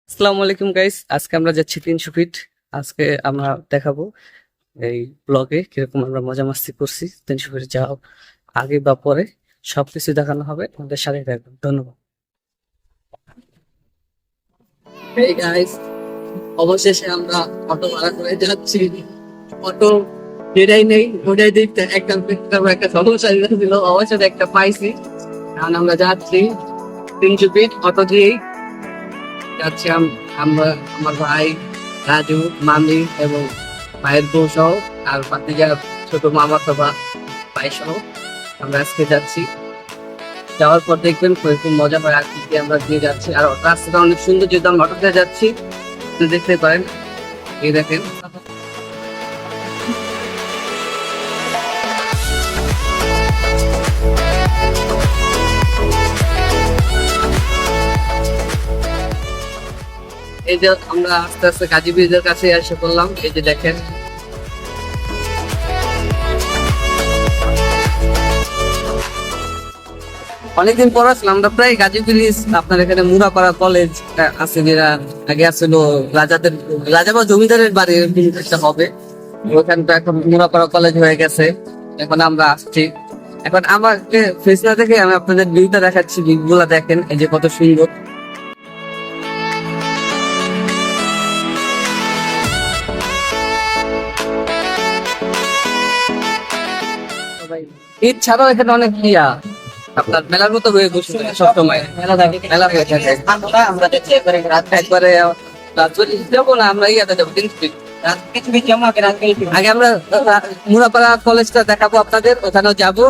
আসসালামু আলাইকুম গাইস, আজকে আমরা যাচ্ছি 300 ফিট। আজকে আমরা দেখাবো এই ব্লগে কিরকম আমরা মজা মাস্তি করছি 300 ফিট যাওয়া আগে বা পরে সবকিছু দেখানো হবে। আমাদের সাথে থাকবেন, ধন্যবাদ। এই গাইস, অবশেষে আমরা অটো ভাড়া করে যাচ্ছি। অটো যেটাই নেই ওটাই দেখতে একটা একটা সমস্যা ছিল, অবশেষে একটা পাইছি। এখন আমরা যাচ্ছি 300 ফিট অটো দিয়েই যাচ্ছি। আমরা, আমার ভাই রাজু, মামি এবং ভাইয়ের বউ সহ আর ভাতিজা ছোট মামা বাবা ভাই সহ আমরা আজকে যাচ্ছি। যাওয়ার পর দেখবেন খুব মজা পায় আর কি আমরা দিয়ে যাচ্ছি। আর রাস্তাটা অনেক সুন্দর, যেহেতু আমরা অটোতে যাচ্ছি দেখতে পারেন। এই দেখেন, এই যে আমরা আস্তে আস্তে গাজী ব্রিজের কাছে এসে পড়লাম। এই যে দেখেন, অনেকদিন পর আসলাম আমরা প্রায় গাজী ব্রিজ। আপনার এখানে মুরাপাড়া কলেজ আছে, যেটা আগে আসলে রাজাদের, রাজা বা জমিদারের বাড়ি এরকম একটা হবে। ওখানটা এখন মুরাপাড়া কলেজ হয়ে গেছে। এখন আমরা আসছি। এখন আমাকে ফেস না দেখে আমি আপনাদের ভিউটা দেখাচ্ছি। ভিউ গুলা দেখেন, এই যে কত সুন্দর। ঈদ ছাড়াও এখানে অনেক আপনার মেলার মতো হয়ে বসে থাকে সবসময়। মেলা হয়ে থাকে। আমরা একবারে যাবো না, আমরা ইয়াতে যাবো 300 ফিট। আগে আমরা মুরাপাড়া কলেজটা দেখাবো আপনাদের, ওখানেও যাবো।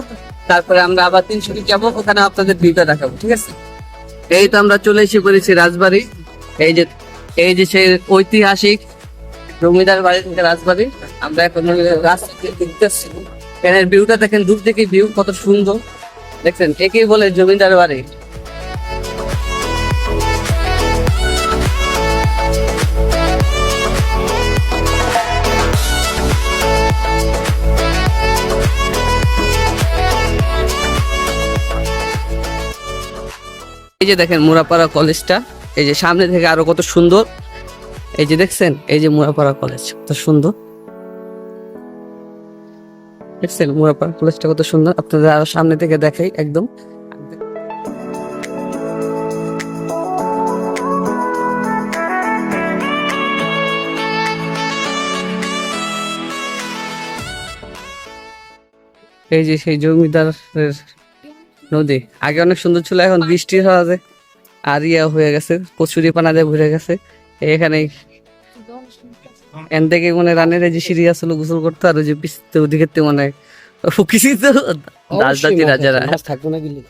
তারপরে আমরা আবার 300 ফিট যাবো, ওখানে আপনাদের ভিউটা দেখাবো, ঠিক আছে? এই তো আমরা চলে এসে পড়েছি রাজবাড়ি। এই যে সেই ঐতিহাসিক জমিদার বাড়ি থেকে রাজবাড়ি। আমরা এখন রাস্তা দেখতেছি, এখানের ভিউটা দেখেন, দূর থেকে ভিউ কত সুন্দর দেখছেন। একেই বলে জমিদার বাড়ি। এই যে দেখেন মুরাপাড়া কলেজটা, এই যে সামনে থেকে আরো কত সুন্দর। এই যে দেখছেন, এই যে মুরাপাড়া কলেজ কত সুন্দর দেখছেন। মুরাপাড়া কলেজটা কত সুন্দর, আপনাদের আরো সামনে থেকে দেখাই একদম। এই যে সেই জমিদারের নদী, আগে অনেক সুন্দর ছিল, এখন বৃষ্টি হওয়াতে আর হয়ে গেছে, কচুরি পানা দিয়ে ভরে গেছে। এখানে এন থেকে মানে রানের যে সিঁড়ি আসলে গোসল করতে, আর ওই যে পিছতে ওদিকে মানে কিছু তো রাজদাতি রাজারা থাকবো না গেলে।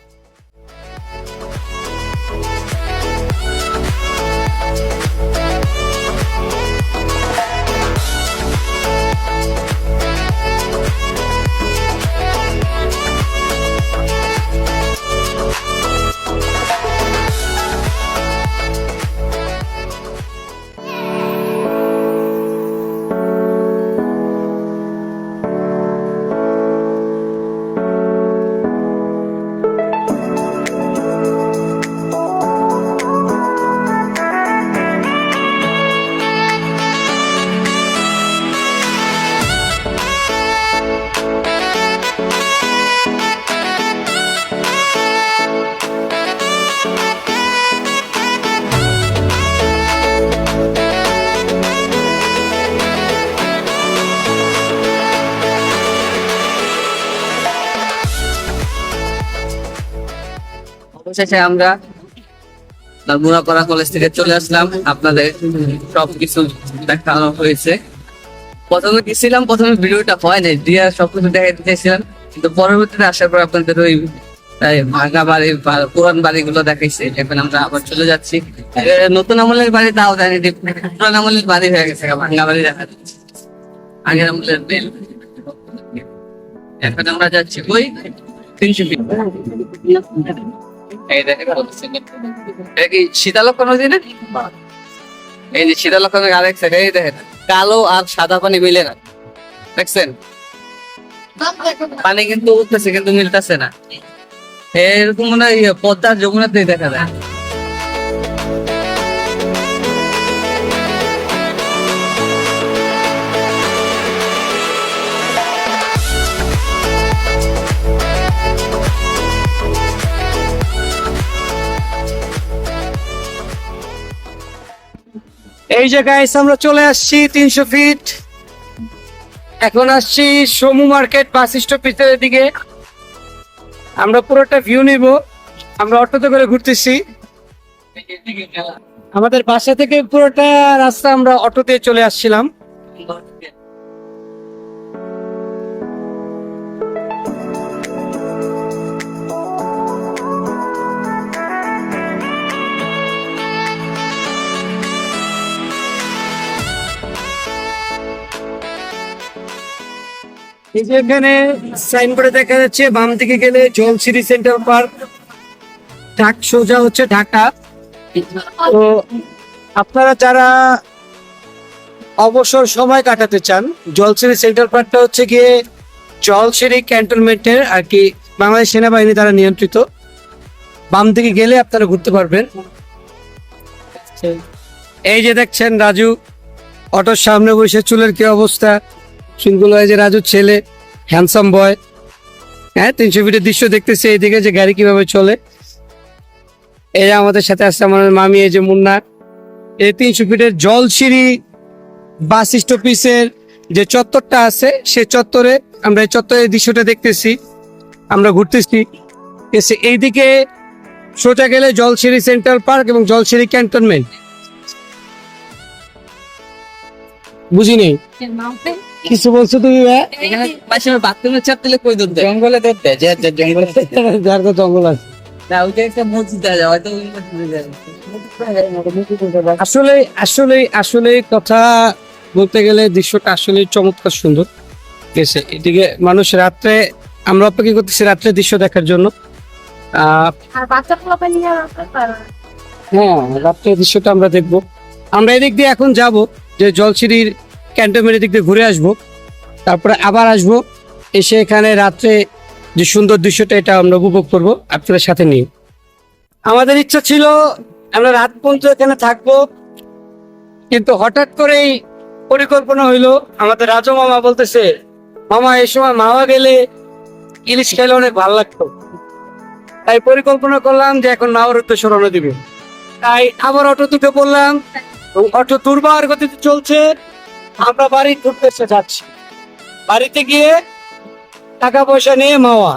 অবশেষে আমরা মুরাপাড়া কলেজ থেকে চলে আসলাম। আপনাদের সবকিছু দেখানো হয়েছে। প্রথমে গেছিলাম, প্রথমে ভিডিওটা হয় নাই, দিয়ে সবকিছু দেখাই দিতেছিলাম, কিন্তু পরবর্তীতে আসার পর আপনাদের ওই ভাঙা বাড়ি, পুরান বাড়িগুলো দেখাইছে। এখন আমরা আবার চলে যাচ্ছি নতুন আমলের বাড়ি, তাও জানি পুরান আমলের বাড়ি হয়ে গেছে, ভাঙা বাড়ি দেখা যাচ্ছে, আগের আমলের বেল। এখন আমরা যাচ্ছি ওই 300 ফিট। এই দেখেন শীতালক্ষ্য নদী না? এই যে শীতালক্ষ্য আরেক সাইড, এই দেখেন কালো আর সাদা পানি মিলে না, দেখছেন? পানি কিন্তু উঠতেছে কিন্তু মিলতেছে না, এরকম মনে হয় পদ্মার যমুনাতেই দেখা যায়। এই যে গাইস আমরা চলে আসছি 300 ফিট। এখন আসছি সমু মার্কেট বাস স্টপেজের দিকে। আমরা পুরোটা ভিউ নিব। আমরা অটোতে করে ঘুরতেছি। আমাদের বাসা থেকে পুরোটা রাস্তা আমরা অটোতে চলে আসছিলাম। এই যে এখানে সাইনবোর্ডে দেখা যাচ্ছে বাম দিকে গেলে জলসিরি সেন্ট্রাল পার্ক, সোজা হচ্ছে ঢাকা। তো আপনারা যারা অবসর সময় কাটাতে চান, জলসিরি সেন্ট্রাল পার্কটা হচ্ছে গিয়ে জলসিরি ক্যান্টনমেন্টের আর কি বাংলাদেশ সেনাবাহিনী দ্বারা নিয়ন্ত্রিত। বাম দিকে গেলে আপনারা ঘুরতে পারবেন। এই যে দেখছেন রাজু অটোর সামনে বসে, চুলের কি অবস্থা, চুলগুলো এই যে রাজুর ছেলে, হ্যান্ডসাম বয়। হ্যাঁ, 300 ফিটের দৃশ্য দেখতেছি এইদিকে যে গাড়ি কিভাবে চলে। এই যে আমাদের সাথে আসছে আমার মামি, এই যে মুন্না। এই 300 ফিটের জলসিরি বাস স্টপেজের যে চত্বরটা আছে, সে চত্বরে আমরা এই চত্বরের দৃশ্যটা দেখতেছি, আমরা ঘুরতেছি। এইদিকে সোজা গেলে জলসিরি সেন্ট্রাল পার্ক এবং জলসিরি ক্যান্টনমেন্ট। বুঝি নেই কিছু বলছো তুমি? এখানে পাশে বাথরুমের চাপ দিলে কই দূর দেয়? জঙ্গলে দেখতে জঙ্গলে যার তো জঙ্গল আছে। না, ওইটা একটা মসজিদ আছে, হয়তো ওই মসজিদে যায়। আসলে আসলে আসলে কথা বলতে গেলে দৃশ্যটা আসলে চমৎকার সুন্দর। ঠিক আছে, এদিকে মানুষ রাত্রে, আমরা অপেক্ষা করতেছি রাত্রে দৃশ্য দেখার জন্য। আর বাচ্চা পোলাপান নিয়ে রাখতে পারো। হ্যাঁ, রাত্রে দৃশ্যটা আমরা দেখবো। আমরা এদিক দিয়ে এখন যাব, যে জলসিরির ক্যান্টনমেন্টের দিক দিয়ে ঘুরে আসবো, তারপরে আবার আসবো, এসে এখানে রাত্রে যে সুন্দর দৃশ্যটা এটা আমরা উপভোগ করবো আপনাদের সাথে নিয়ে। আমাদের ইচ্ছা ছিল আমরা রাত পর্যন্ত এখানে থাকবো, কিন্তু হঠাৎ করেই পরিকল্পনা হইলো। আমাদের রাজু মামা বলতেছে, মামা এই সময় মাওয়া গেলে ইলিশ খেলে অনেক ভালো লাগতো। তাই পরিকল্পনা করলাম যে এখন নাওয়ার উদ্দেশ্যে রওনা দিবে। তাই আবার অটো দুটো বললাম, অটো দুর্বার গতিতে চলছে। আমরা বাড়ি ঘুরতে যাচ্ছি, বাড়িতে গিয়ে টাকা পয়সা নিয়ে মাওয়া।